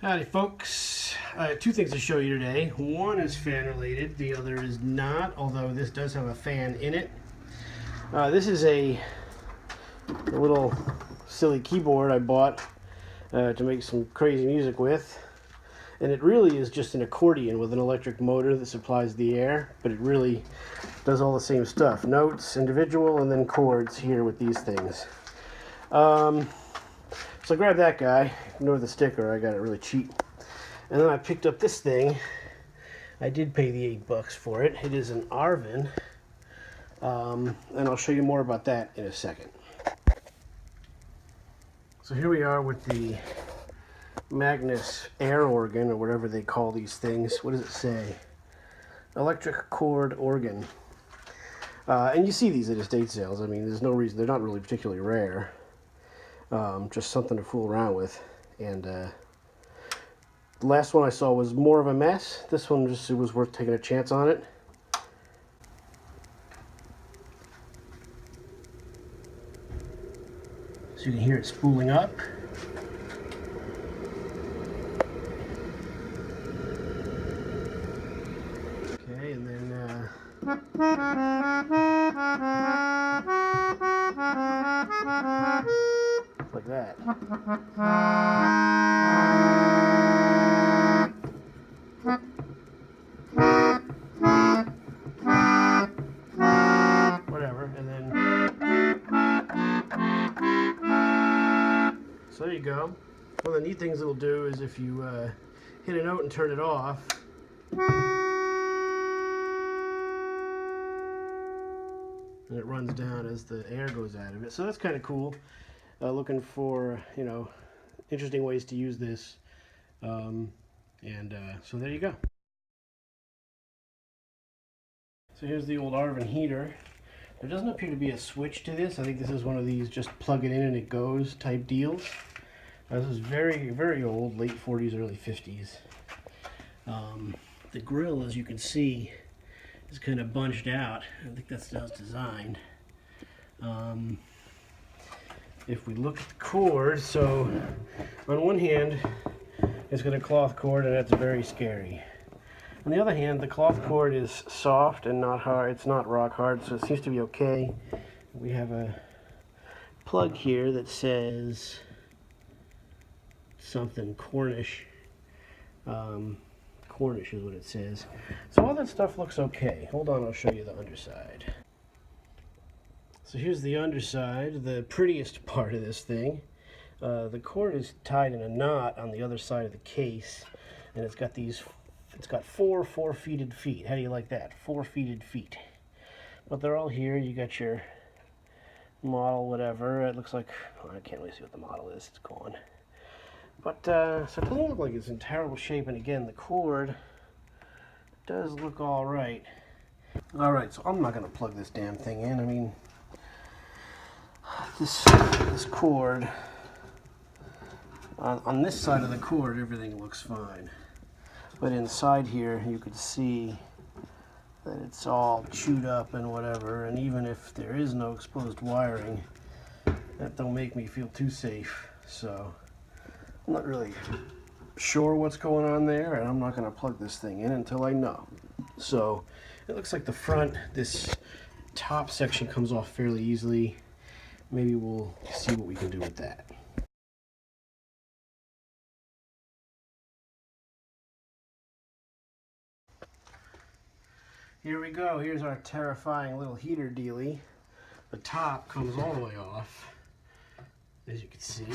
Howdy folks, I have two things to show you today. One is fan related, the other is not, although this does have a fan in it. This is a little silly keyboard I bought to make some crazy music with. And it really is just an accordion with an electric motor that supplies the air, but it really does all the same stuff. Notes, individual, and then chords here with these things. So I grabbed that guy, ignore the sticker, I got it really cheap. And then I picked up this thing. I did pay the $8 for it. It is an Arvin, and I'll show you more about that in a second. So here we are with the Magnus air organ, or whatever they call these things. What does it say? Electric cord organ. And you see these at estate sales. I mean, there's no reason, they're not really particularly rare. Just something to fool around with. And the last one I saw was more of a mess. This one just, it was worth taking a chance on it. So you can hear it spooling up. Okay, and then like that. Whatever, and then so there you go. One of the neat things it'll do is if you hit a note and turn it off, and it runs down as the air goes out of it. So that's kind of cool. Looking for, you know, interesting ways to use this. So there you go. So here's the old Arvin heater. There doesn't appear to be a switch to this. I think this is one of these just plug it in and it goes type deals. This is very, very old, late 40s, early 50s. The grill, as you can see, is kind of bunched out. I think that's how it's designed. If we look at the cord, so on one hand, it's got a cloth cord and that's very scary. On the other hand, the cloth cord is soft and not hard. It's not rock hard, so it seems to be okay. We have a plug here that says something Cornish. Cornish is what it says. So all that stuff looks okay. Hold on, I'll show you the underside. So here's the underside, the prettiest part of this thing. The cord is tied in a knot on the other side of the case, and it's got these. It's got four four-feeted feet. How do you like that? Four-feeted feet. But they're all here. You got your model, whatever. It looks like, well, I can't really see what the model is. It's gone. But so it doesn't look like it's in terrible shape. And again, the cord does look all right. All right, so I'm not going to plug this damn thing in. I mean, this cord, on this side of the cord, everything looks fine. But inside here, you could see that it's all chewed up and whatever. And even if there is no exposed wiring, that don't make me feel too safe. So I'm not really sure what's going on there, and I'm not going to plug this thing in until I know. So it looks like the front, this top section comes off fairly easily. Maybe we'll see what we can do with that. Here we go. Here's our terrifying little heater dealie. The top comes all the way off, as you can see.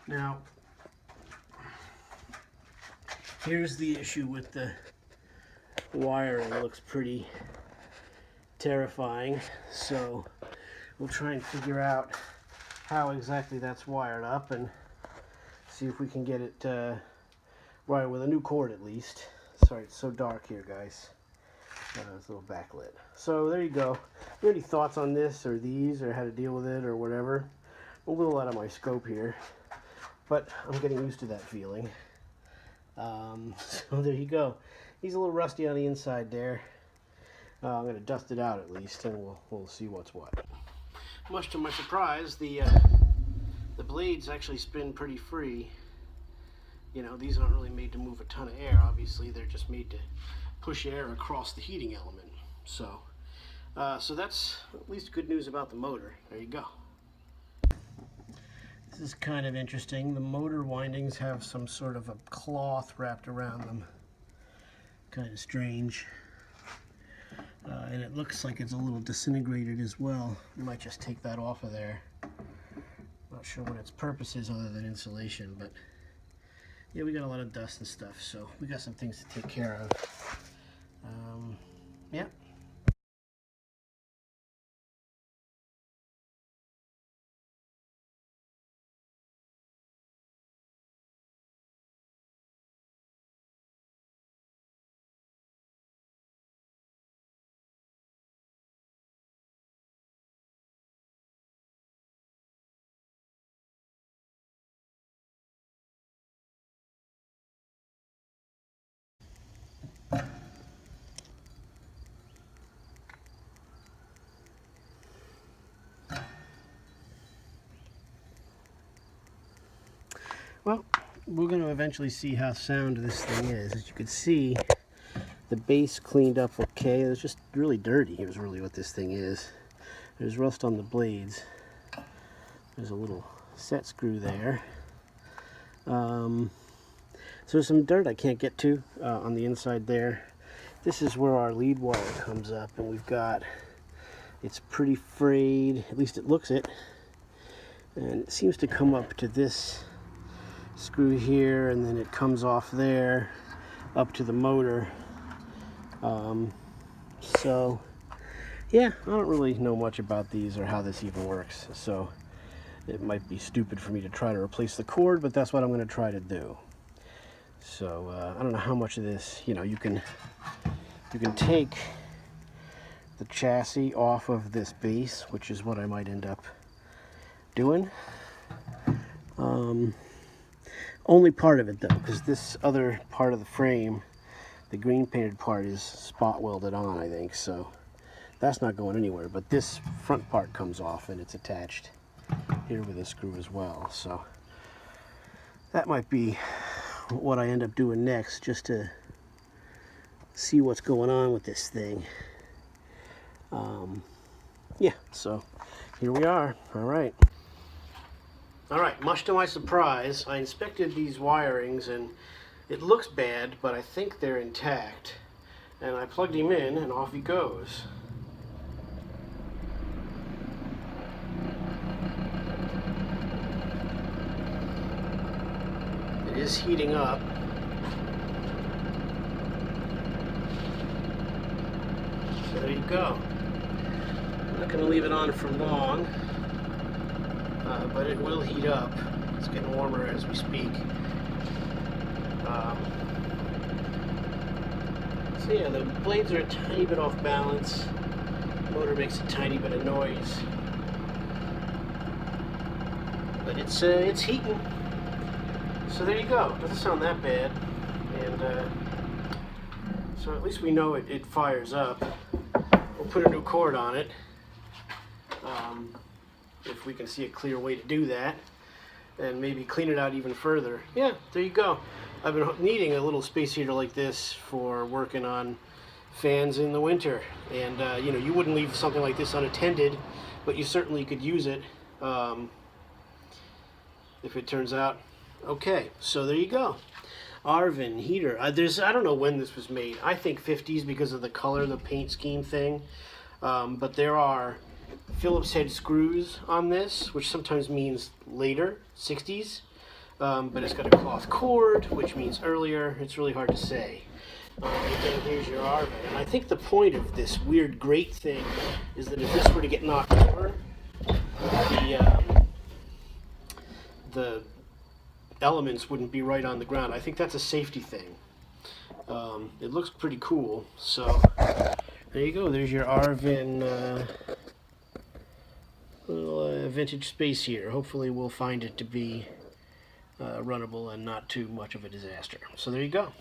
Now, here's the issue with the wiring. It looks pretty terrifying, so we'll try and figure out how exactly that's wired up and see if we can get it wired with a new cord at least. Sorry, it's so dark here, guys. It's a little backlit. So there you go. Any thoughts on this or these or how to deal with it or whatever? I'm a little out of my scope here, but I'm getting used to that feeling. So there you go. He's a little rusty on the inside there. I'm going to dust it out at least, and we'll see what's what. Much to my surprise, the blades actually spin pretty free. You know, these aren't really made to move a ton of air. Obviously, they're just made to push air across the heating element. So, so that's at least good news about the motor. There you go. This is kind of interesting. The motor windings have some sort of a cloth wrapped around them. Kind of strange. And it looks like it's a little disintegrated as well. You might just take that off of there. Not sure what its purpose is other than insulation, but yeah, we got a lot of dust and stuff, so we got some things to take care of. Yeah. Well, we're going to eventually see how sound this thing is. As you can see, the base cleaned up okay. It was just really dirty. Here's really what this thing is. There's rust on the blades. There's a little set screw there. So there's some dirt I can't get to on the inside there. This is where our lead wire comes up, and we've got, it's pretty frayed, at least it looks it. And it seems to come up to this screw here, and then it comes off there up to the motor. So yeah, I don't really know much about these or how this even works, so it might be stupid for me to try to replace the cord, but that's what I'm going to try to do. So I don't know how much of this, you know, you can take the chassis off of this base, which is what I might end up doing. Only part of it though, because this other part of the frame, the green painted part, is spot welded on, I think, so that's not going anywhere. But this front part comes off, and it's attached here with a screw as well. So that might be what I end up doing next, just to see what's going on with this thing. Yeah, so here we are. All right, much to my surprise, I inspected these wirings, and it looks bad, but I think they're intact. And I plugged him in, and off he goes. It is heating up. So there you go. I'm not going to leave it on for long, but it will heat up. It's getting warmer as we speak. So yeah, the blades are a tiny bit off balance. The motor makes a tiny bit of noise, but it's heating. So there you go. Doesn't sound that bad, and so at least we know it fires up. We'll put a new cord on it, if we can see a clear way to do that, and maybe clean it out even further. Yeah, there you go. I've been needing a little space heater like this for working on fans in the winter, and you know, you wouldn't leave something like this unattended, but you certainly could use it if it turns out okay. So there you go. Arvin heater. I don't know when this was made. I think 50s because of the color, the paint scheme thing. But there are Phillips head screws on this, which sometimes means later, 60s. But it's got a cloth cord, which means earlier. It's really hard to say. But then here's your Arvin. And I think the point of this weird grate thing is that if this were to get knocked over, the elements wouldn't be right on the ground. I think that's a safety thing. It looks pretty cool. So there you go. There's your Arvin little vintage space heater. Hopefully we'll find it to be runnable and not too much of a disaster. So there you go.